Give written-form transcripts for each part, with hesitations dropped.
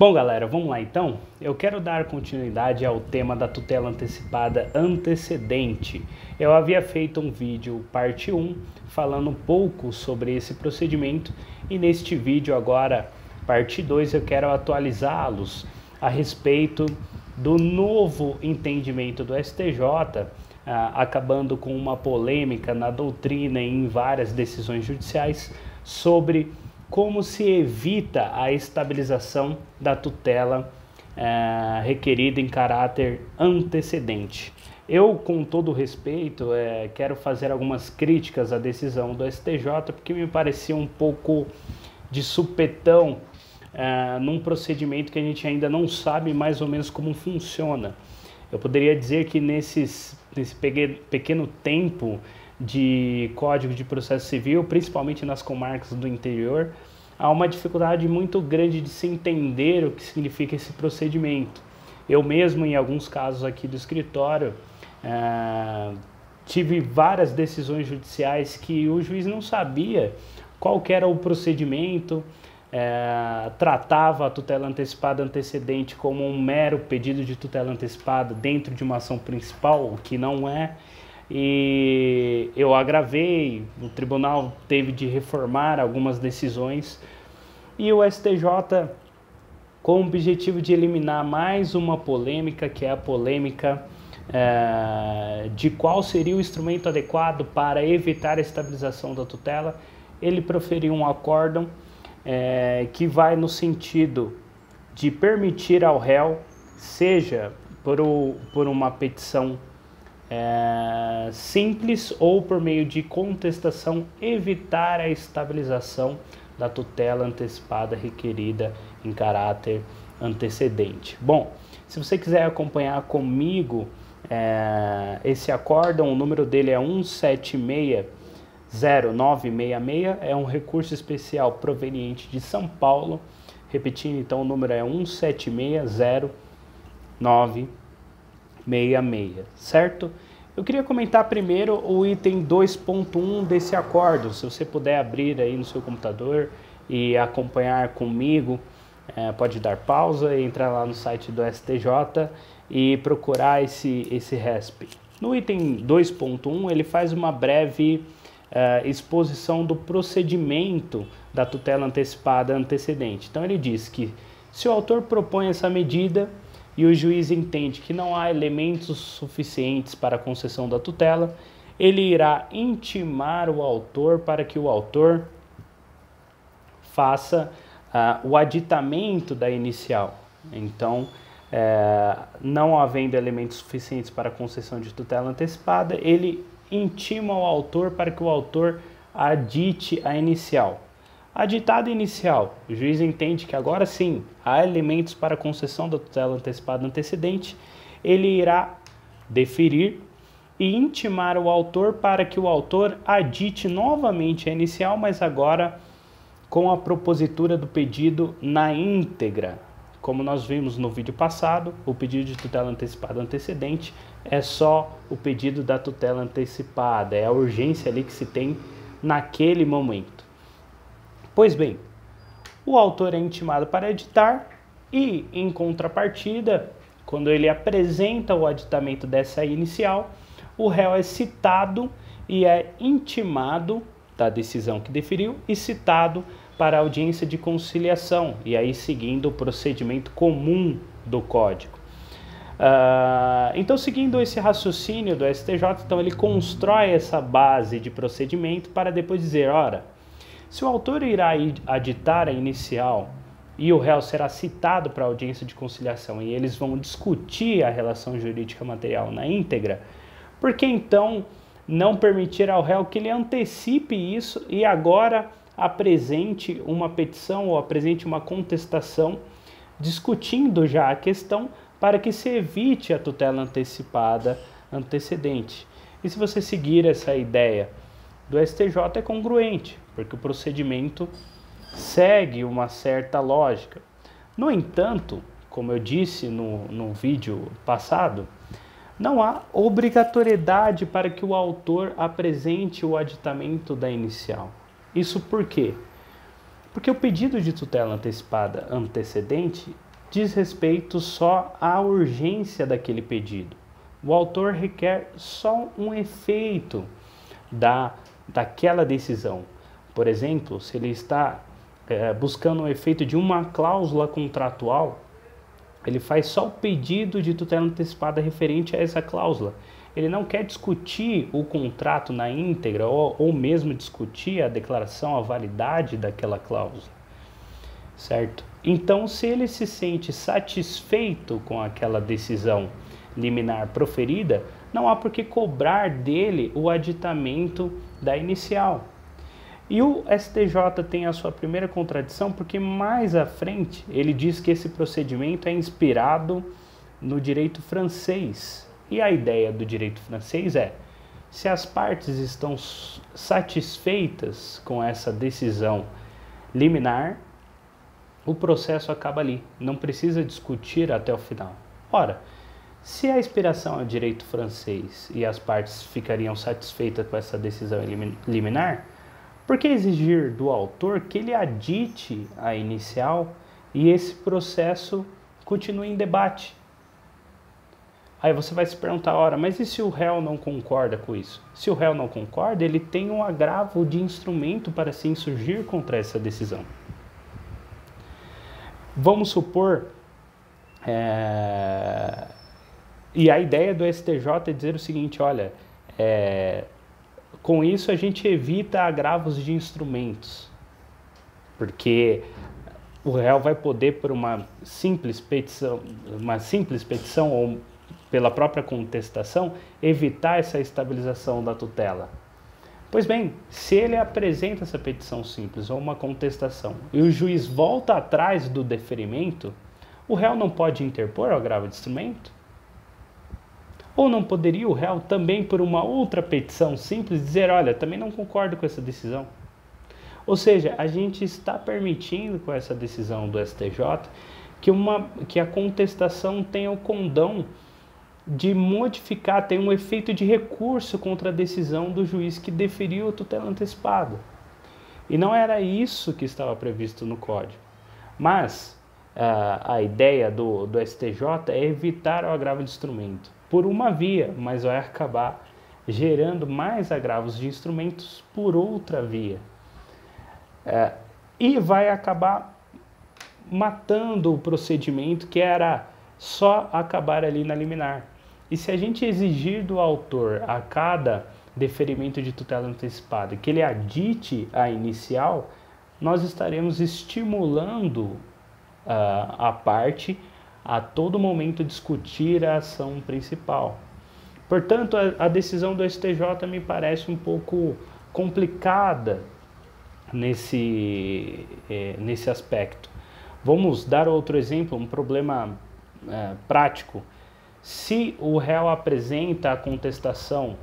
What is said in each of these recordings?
Bom, galera, vamos lá então. Eu quero dar continuidade ao tema da tutela antecipada antecedente. Eu havia feito um vídeo parte 1 falando um pouco sobre esse procedimento e neste vídeo agora, parte 2, eu quero atualizá-los a respeito do novo entendimento do STJ, acabando com uma polêmica na doutrina e em várias decisões judiciais sobre como se evita a estabilização da tutela requerida em caráter antecedente. Eu, com todo respeito, quero fazer algumas críticas à decisão do STJ, porque me parecia um pouco de supetão num procedimento que a gente ainda não sabe mais ou menos como funciona. Eu poderia dizer que nesse pequeno tempo de Código de Processo Civil, principalmente nas comarcas do interior, há uma dificuldade muito grande de se entender o que significa esse procedimento. Eu mesmo, em alguns casos aqui do escritório, tive várias decisões judiciais que o juiz não sabia qual que era o procedimento, tratava a tutela antecipada antecedente como um mero pedido de tutela antecipada dentro de uma ação principal, o que não é. E eu agravei, o tribunal teve de reformar algumas decisões e o STJ, com o objetivo de eliminar mais uma polêmica, que é a polêmica de qual seria o instrumento adequado para evitar a estabilização da tutela, ele proferiu um acórdão que vai no sentido de permitir ao réu, seja por uma petição simples ou por meio de contestação, evitar a estabilização da tutela antecipada requerida em caráter antecedente. Bom, se você quiser acompanhar comigo esse acórdão, o número dele é 17609666, é um recurso especial proveniente de São Paulo. Repetindo, então, o número é 17609666. Certo? Eu queria comentar primeiro o item 2.1 desse acórdão. Se você puder abrir aí no seu computador e acompanhar comigo, pode dar pausa e entrar lá no site do STJ e procurar esse RESP. No item 2.1 ele faz uma breve exposição do procedimento da tutela antecipada antecedente. Então ele diz que se o autor propõe essa medida e o juiz entende que não há elementos suficientes para a concessão da tutela, ele irá intimar o autor para que o autor faça o aditamento da inicial. Então, não havendo elementos suficientes para a concessão de tutela antecipada, ele intima o autor para que o autor adite a inicial. Aditada inicial, o juiz entende que agora sim há elementos para a concessão da tutela antecipada antecedente, ele irá deferir e intimar o autor para que o autor adite novamente a inicial, mas agora com a propositura do pedido na íntegra. Como nós vimos no vídeo passado, o pedido de tutela antecipada antecedente é só o pedido da tutela antecipada, é a urgência ali que se tem naquele momento. Pois bem, o autor é intimado para editar e, em contrapartida, quando ele apresenta o aditamento dessa inicial, o réu é citado e é intimado da decisão que deferiu e citado para a audiência de conciliação, e aí seguindo o procedimento comum do Código. Então, seguindo esse raciocínio do STJ, então ele constrói essa base de procedimento para depois dizer, ora, se o autor irá aditar a inicial e o réu será citado para a audiência de conciliação e eles vão discutir a relação jurídica material na íntegra, por que então não permitir ao réu que ele antecipe isso e agora apresente uma petição ou apresente uma contestação discutindo já a questão para que se evite a tutela antecipada antecedente? E se você seguir essa ideia do STJ é congruente, porque o procedimento segue uma certa lógica. No entanto, como eu disse no vídeo passado, não há obrigatoriedade para que o autor apresente o aditamento da inicial. Isso por quê? Porque o pedido de tutela antecipada antecedente diz respeito só à urgência daquele pedido. O autor requer só um efeito daquela decisão. Por exemplo, se ele está buscando o efeito de uma cláusula contratual, ele faz só o pedido de tutela antecipada referente a essa cláusula. Ele não quer discutir o contrato na íntegra ou mesmo discutir a declaração, a validade daquela cláusula, certo? Então, se ele se sente satisfeito com aquela decisão liminar proferida, não há por que cobrar dele o aditamento da inicial. E o STJ tem a sua primeira contradição porque mais à frente ele diz que esse procedimento é inspirado no direito francês. E a ideia do direito francês é, se as partes estão satisfeitas com essa decisão liminar, o processo acaba ali, não precisa discutir até o final. Ora, se a inspiração é direito francês e as partes ficariam satisfeitas com essa decisão liminar, por que exigir do autor que ele adite a inicial e esse processo continue em debate? Aí você vai se perguntar, ora, mas e se o réu não concorda com isso? Se o réu não concorda, ele tem um agravo de instrumento para se insurgir contra essa decisão. Vamos supor, e a ideia do STJ é dizer o seguinte, olha, com isso a gente evita agravos de instrumentos, porque o réu vai poder, por uma simples petição ou pela própria contestação, evitar essa estabilização da tutela. Pois bem, se ele apresenta essa petição simples ou uma contestação e o juiz volta atrás do deferimento, o réu não pode interpor o agravo de instrumento? Ou não poderia o réu também, por uma outra petição simples, dizer, olha, também não concordo com essa decisão? Ou seja, a gente está permitindo com essa decisão do STJ que a contestação tenha o condão de modificar, tem um efeito de recurso contra a decisão do juiz que deferiu a tutela antecipada. E não era isso que estava previsto no Código. Mas a ideia do STJ é evitar o agravo de instrumento por uma via, mas vai acabar gerando mais agravos de instrumentos por outra via. E vai acabar matando o procedimento que era só acabar ali na liminar. E se a gente exigir do autor a cada deferimento de tutela antecipada que ele adite a inicial, nós estaremos estimulando a parte a todo momento discutir a ação principal. Portanto, a decisão do STJ me parece um pouco complicada nesse aspecto. Vamos dar outro exemplo, um problema prático. Se o réu apresenta a contestação,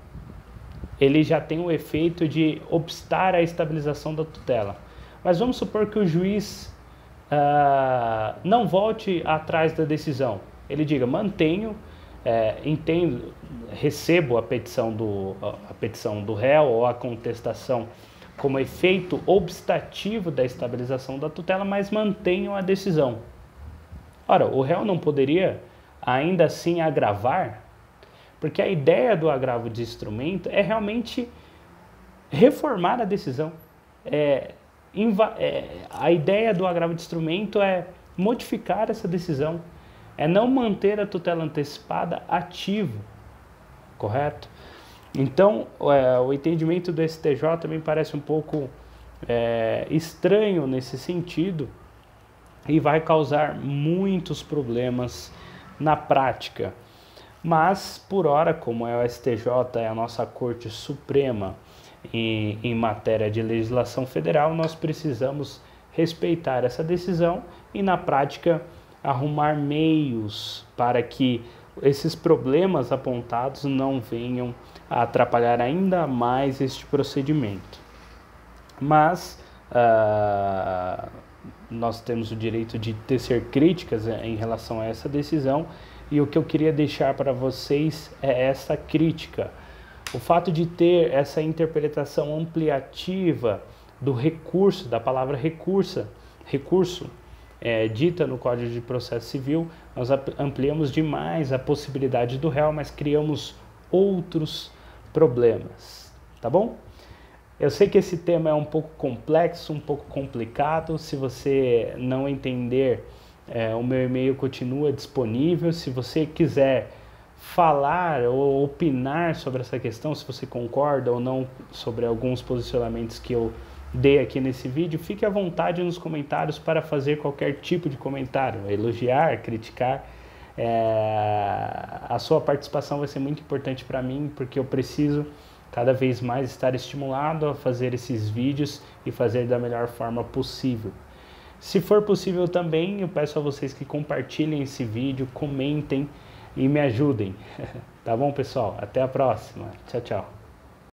ele já tem o efeito de obstar a estabilização da tutela. Mas vamos supor que o juiz não volte atrás da decisão. Ele diga, mantenho, entendo, recebo a petição do réu ou a contestação como efeito obstativo da estabilização da tutela, mas mantenho a decisão. Ora, o réu não poderia ainda assim agravar, porque a ideia do agravo de instrumento é realmente reformar a decisão. A ideia do agravo de instrumento é modificar essa decisão, é não manter a tutela antecipada ativa, correto? Então, o entendimento do STJ também parece um pouco estranho nesse sentido e vai causar muitos problemas na prática. Mas, por hora, como é o STJ, é a nossa Corte Suprema em matéria de legislação federal, nós precisamos respeitar essa decisão e, na prática, arrumar meios para que esses problemas apontados não venham a atrapalhar ainda mais este procedimento. Mas nós temos o direito de tecer críticas em relação a essa decisão, e o que eu queria deixar para vocês é essa crítica. O fato de ter essa interpretação ampliativa do recurso, da palavra recurso, dita no Código de Processo Civil, nós ampliamos demais a possibilidade do réu, mas criamos outros problemas, tá bom? Eu sei que esse tema é um pouco complexo, um pouco complicado. Se você não entender, o meu e-mail continua disponível. Se você quiser falar ou opinar sobre essa questão, se você concorda ou não sobre alguns posicionamentos que eu dei aqui nesse vídeo, fique à vontade nos comentários para fazer qualquer tipo de comentário, elogiar, criticar. A sua participação vai ser muito importante para mim, porque eu preciso cada vez mais estar estimulado a fazer esses vídeos e fazer da melhor forma possível. Se for possível também, eu peço a vocês que compartilhem esse vídeo, comentem e me ajudem. Tá bom, pessoal? Até a próxima. Tchau, tchau.